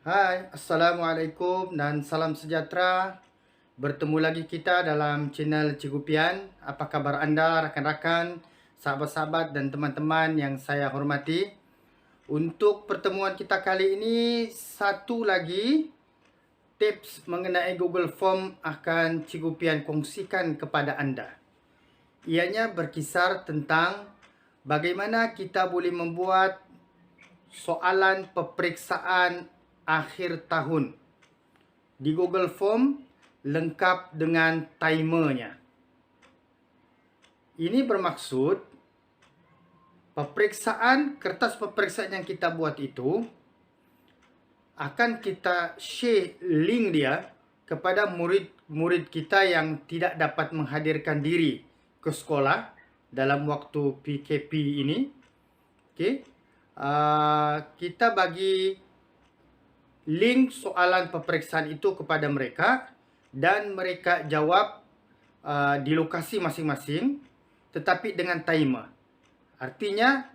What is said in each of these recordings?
Hai, Assalamualaikum dan salam sejahtera. Bertemu lagi kita dalam channel Cikgu Pian. Apa kabar anda rakan-rakan, sahabat-sahabat dan teman-teman yang saya hormati? Untuk pertemuan kita kali ini, satu lagi tips mengenai Google Form akan Cikgu Pian kongsikan kepada anda. Ianya berkisar tentang bagaimana kita boleh membuat soalan peperiksaan akhir tahun di Google Form lengkap dengan timernya. Ini bermaksud kertas peperiksaan yang kita buat itu akan kita share link dia kepada murid-murid kita yang tidak dapat menghadirkan diri ke sekolah dalam waktu PKP ini. Okey. Kita bagi link soalan peperiksaan itu kepada mereka dan mereka jawab di lokasi masing-masing tetapi dengan timer. Artinya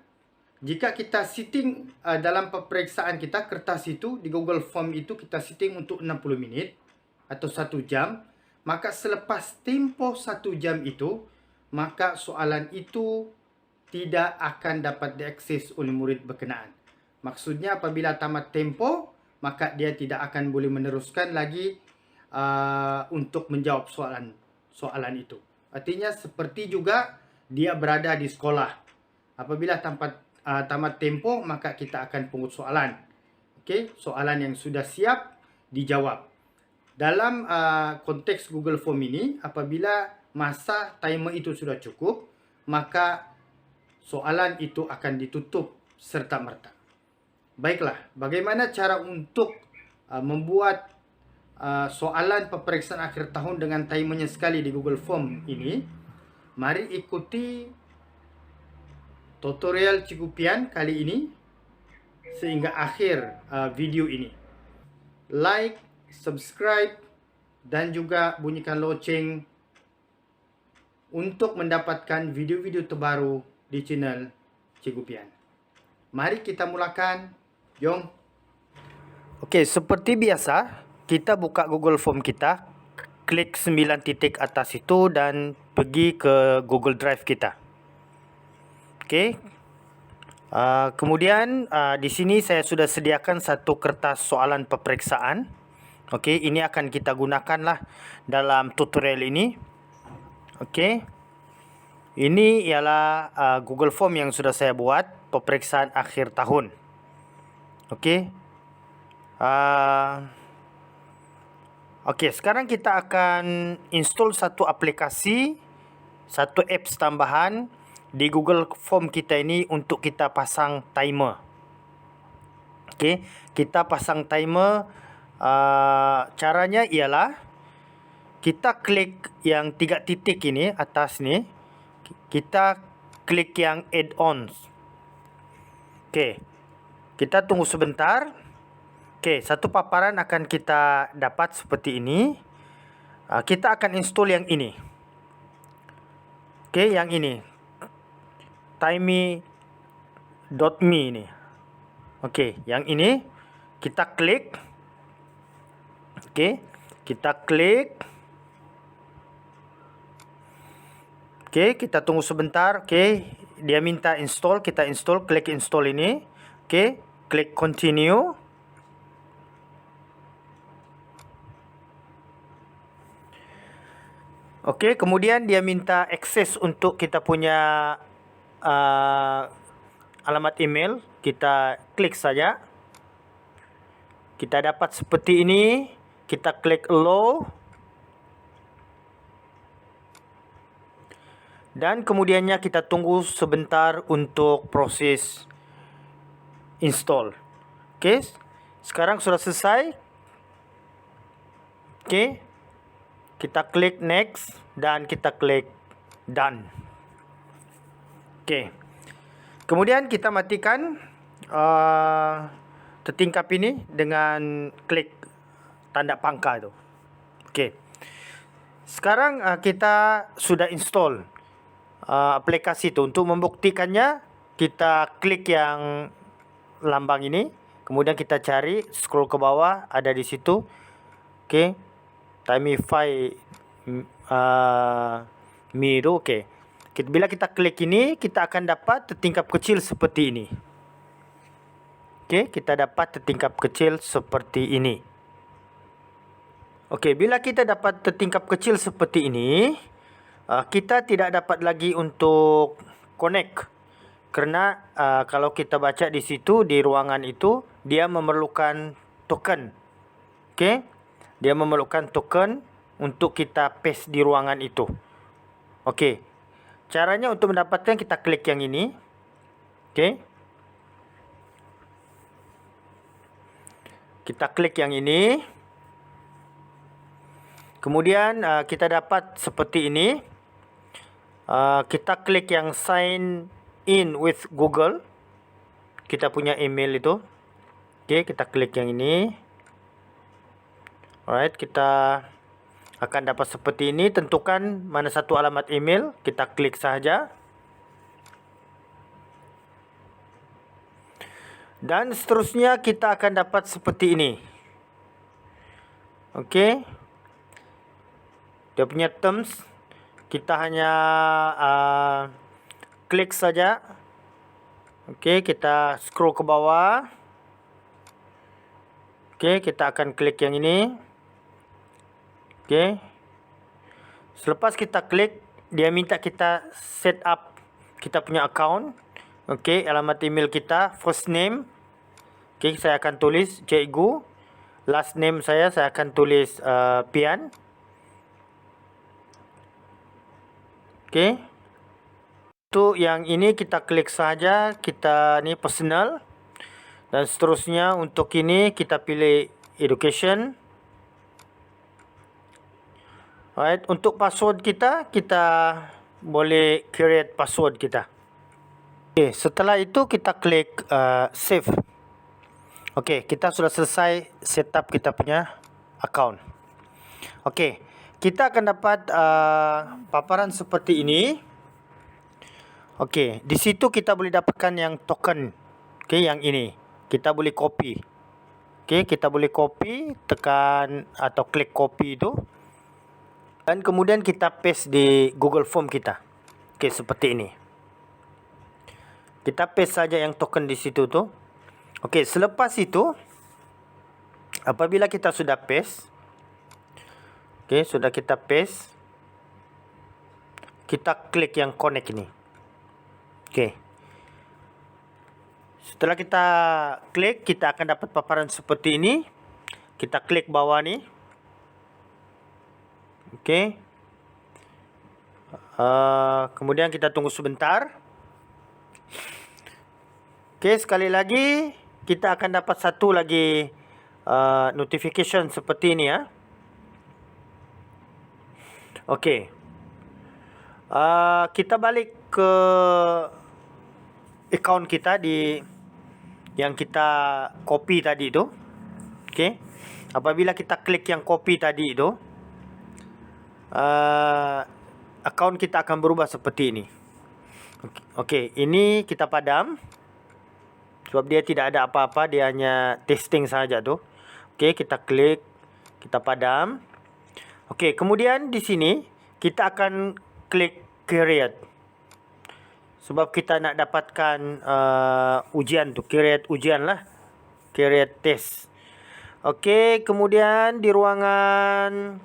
jika kita setting dalam peperiksaan kita, kertas itu di Google Form itu kita setting untuk 60 minit atau 1 jam, maka selepas tempoh 1 jam itu, maka soalan itu tidak akan dapat diakses oleh murid berkenaan. Maksudnya apabila tamat tempoh, maka dia tidak akan boleh meneruskan lagi untuk menjawab soalan itu. Artinya seperti juga dia berada di sekolah. Apabila tamat tempoh, maka kita akan pungut soalan. Okey, soalan yang sudah siap dijawab. Dalam konteks Google Form ini, apabila masa timer itu sudah cukup, maka soalan itu akan ditutup serta-merta. Baiklah, bagaimana cara untuk membuat soalan peperiksaan akhir tahun dengan timernya sekali di Google Form ini? Mari ikuti tutorial Cikgu Pian kali ini sehingga akhir video ini. Like, subscribe dan juga bunyikan loceng untuk mendapatkan video-video terbaru di channel Cikgu Pian. Mari kita mulakan. Jom. Okey, seperti biasa, kita buka Google Form kita, klik 9 titik atas itu dan pergi ke Google Drive kita. Okey. Kemudian di sini saya sudah sediakan satu kertas soalan peperiksaan. Okey, ini akan kita gunakanlah dalam tutorial ini. Okey. Ini ialah Google Form yang sudah saya buat, peperiksaan akhir tahun. Okey. Okey, sekarang kita akan install satu aplikasi, satu apps tambahan di Google Form kita ini untuk kita pasang timer. Okey, kita pasang timer. Caranya ialah kita klik yang 3 titik ini atas ni. Kita klik yang add-ons. Okey, kita tunggu sebentar. Okey, satu paparan akan kita dapat seperti ini. Kita akan install yang ini. Okey, yang ini. Timey.me ni. Okey, yang ini kita klik. Okey, kita klik. Okey, kita tunggu sebentar. Okey, dia minta install, kita install, klik install ini. Okey, klik continue. Okey, kemudian dia minta akses untuk kita punya alamat email. Kita klik saja. Kita dapat seperti ini. Kita klik allow. Dan kemudiannya kita tunggu sebentar untuk proses install. Okey, sekarang sudah selesai. Okey, kita klik next dan kita klik done. Okey, kemudian kita matikan tertingkap ini dengan klik tanda pangkal itu. Okey, sekarang kita sudah install aplikasi itu. Untuk membuktikannya, kita klik yang lambang ini, Kemudian kita cari, scroll ke bawah, ada di situ. Okey. Timify Me tu okey. Bila kita klik ini, kita akan dapat tertingkap kecil seperti ini. Okey, kita dapat tertingkap kecil seperti ini. Okey, bila kita dapat tertingkap kecil seperti ini, kita tidak dapat lagi untuk connect. Kerana kalau kita baca di situ, di ruangan itu, dia memerlukan token. Okey, dia memerlukan token untuk kita paste di ruangan itu. Okey, caranya untuk mendapatkan, kita klik yang ini. Okey, kita klik yang ini. Kemudian kita dapat seperti ini. Kita klik yang sign in with Google. Kita punya email itu. Okey, kita klik yang ini. Alright, kita akan dapat seperti ini. Tentukan mana satu alamat email. Kita klik sahaja. Dan seterusnya kita akan dapat seperti ini. Okey. Dia punya terms. Kita hanya klik saja. Okey, kita scroll ke bawah. Okey, kita akan klik yang ini. Okey. Selepas kita klik, dia minta kita set up kita punya account. Okey, alamat email kita, first name. Okey, saya akan tulis cikgu. Last name saya akan tulis Pian. Okey. Untuk yang ini kita klik saja, kita ni personal. Dan seterusnya untuk ini kita pilih education. Alright, untuk password kita boleh create password kita. Okey, setelah itu kita klik save. Okey, kita sudah selesai setup kita punya account. Okey, kita akan dapat paparan seperti ini. Okey, di situ kita boleh dapatkan yang token. Okey, yang ini. Kita boleh copy. Okey, kita boleh copy, tekan atau klik copy itu. Dan kemudian kita paste di Google Form kita. Okey, seperti ini. Kita paste saja yang token di situ tu. Okey, selepas itu, apabila kita sudah paste, okey, sudah kita paste, kita klik yang connect ini. Okey. Setelah kita klik, kita akan dapat paparan seperti ini. Kita klik bawah ni. Okey. Kemudian kita tunggu sebentar. Okey, sekali lagi kita akan dapat satu lagi notification seperti ini ya. Okey. Kita balik ke account kita yang kita copy tadi tu. Okey. Apabila kita klik yang copy tadi tu, account kita akan berubah seperti ini. Okey, ini kita padam. Sebab dia tidak ada apa-apa, dia hanya testing saja tu. Okey, kita klik, kita padam. Okey, kemudian di sini kita akan klik create. Sebab kita nak dapatkan ujian tu, create ujian lah. Create test. Okey, kemudian di ruangan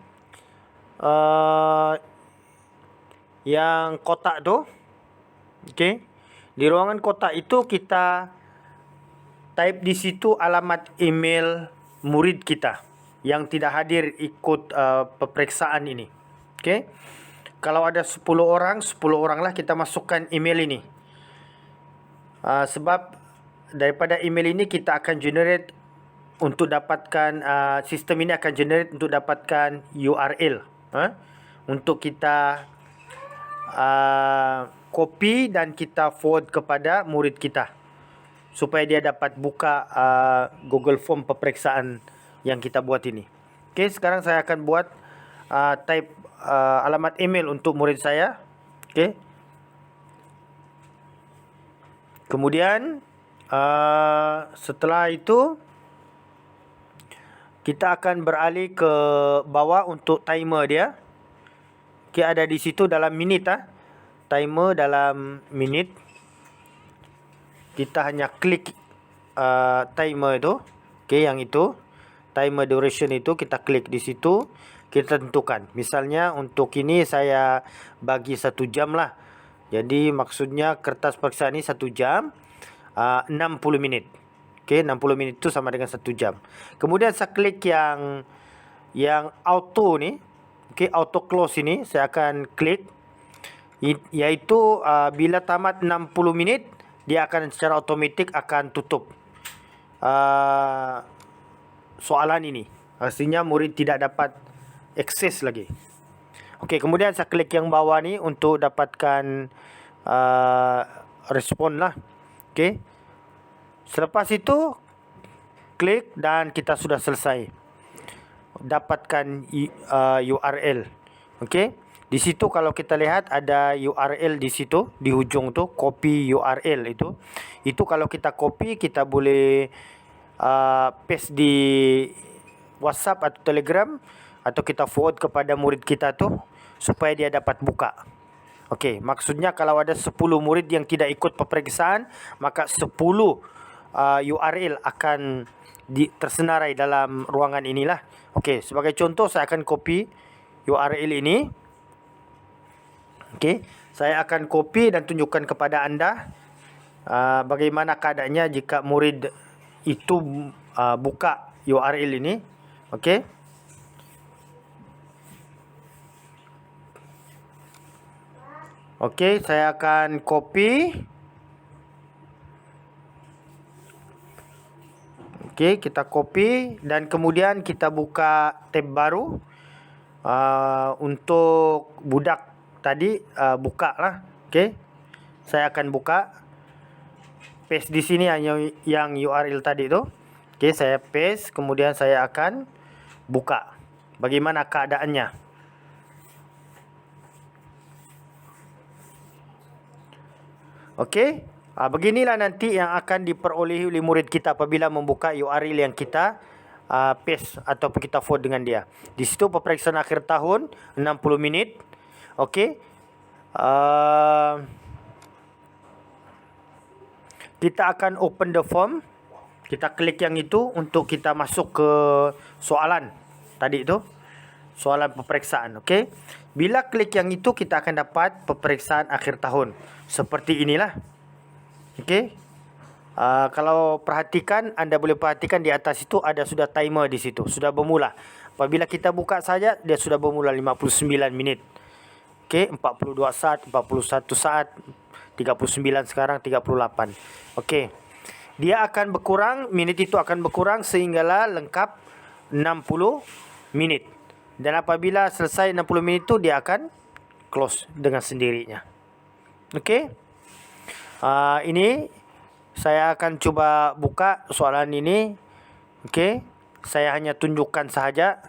yang kotak tu. Okey. Di ruangan kotak itu kita type di situ alamat email murid kita yang tidak hadir ikut peperiksaan ini. Okey. Kalau ada 10 orang, 10 orang lah kita masukkan email ini. Sebab daripada email ini kita akan generate untuk dapatkan sistem ini akan generate untuk dapatkan URL untuk kita copy dan kita forward kepada murid kita supaya dia dapat buka Google Form peperiksaan yang kita buat ini. Okey, sekarang saya akan buat type alamat email untuk murid saya. Okey. Kemudian Setelah itu kita akan beralih ke bawah untuk timer dia. Okey, ada di situ dalam minit timer dalam minit. Kita hanya klik timer itu. Okey, yang itu timer duration itu kita klik di situ, kita tentukan. Misalnya untuk ini saya bagi 1 jam lah. Jadi maksudnya kertas periksaan ini 1 jam 60 minit. Okey, 60 minit itu sama dengan 1 jam. Kemudian saya klik yang auto ni. Okey, auto close ini saya akan klik, iaitu bila tamat 60 minit dia akan secara automatik akan tutup soalan ini. Artinya murid tidak dapat akses lagi. Okey, kemudian saya klik yang bawah ni untuk dapatkan respon lah. Okey. Selepas itu klik dan kita sudah selesai. Dapatkan URL. Okey. Di situ kalau kita lihat ada URL di situ di hujung tu, copy URL itu. Itu kalau kita copy kita boleh paste di WhatsApp atau Telegram, atau kita forward kepada murid kita tu supaya dia dapat buka. Okey, maksudnya kalau ada 10 murid yang tidak ikut peperiksaan, maka 10 URL akan tersenarai dalam ruangan inilah. Okey, sebagai contoh saya akan copy URL ini. Okey, saya akan copy dan tunjukkan kepada anda bagaimana keadaannya jika murid itu buka URL ini. Okey. Okey, saya akan copy. Okey, kita copy dan kemudian kita buka tab baru. Untuk budak tadi buka lah. Okey, saya akan buka. Paste di sini yang URL tadi tu. Okey, saya paste, kemudian saya akan buka. Bagaimana keadaannya? Okey. Beginilah nanti yang akan diperolehi oleh murid kita apabila membuka URL yang kita paste ataupun kita forward dengan dia. Di situ peperiksaan akhir tahun 60 minit. Okey. Kita akan open the form. Kita klik yang itu untuk kita masuk ke soalan tadi tu. Soalan peperiksaan. Okey. Bila klik yang itu kita akan dapat peperiksaan akhir tahun. Seperti inilah. Okey. Kalau perhatikan, anda boleh perhatikan di atas itu ada sudah timer di situ. Sudah bermula. Apabila kita buka saja, dia sudah bermula 59 minit. Okey, 42 saat, 41 saat, 39 sekarang, 38. Okey. Dia akan berkurang, minit itu akan berkurang sehinggalah lengkap 60 minit. Dan apabila selesai 60 minit itu, dia akan close dengan sendirinya. Okey. Ini saya akan cuba buka soalan ini. Okey, saya hanya tunjukkan sahaja.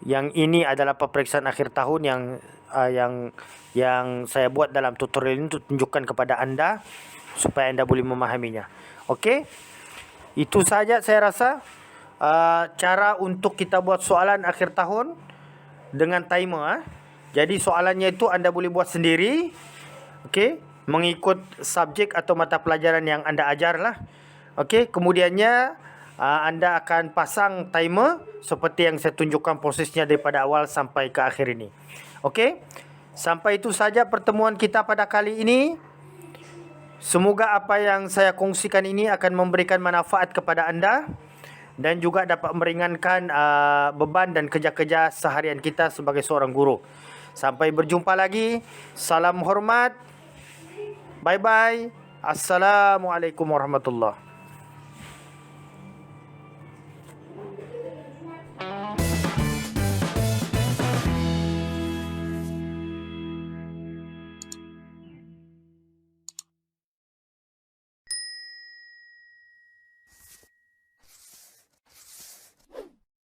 Yang ini adalah peperiksaan akhir tahun yang saya buat dalam tutorial ini untuk tunjukkan kepada anda supaya anda boleh memahaminya. Okey, itu saja saya rasa cara untuk kita buat soalan akhir tahun dengan timer. Jadi soalannya itu anda boleh buat sendiri. Okey, mengikut subjek atau mata pelajaran yang anda ajar lah. Okey, kemudiannya anda akan pasang timer seperti yang saya tunjukkan prosesnya daripada awal sampai ke akhir ini. Okey, sampai itu saja pertemuan kita pada kali ini. Semoga apa yang saya kongsikan ini akan memberikan manfaat kepada anda dan juga dapat meringankan beban dan kerja-kerja seharian kita sebagai seorang guru. Sampai berjumpa lagi. Salam hormat. Bye-bye. Assalamualaikum warahmatullahi.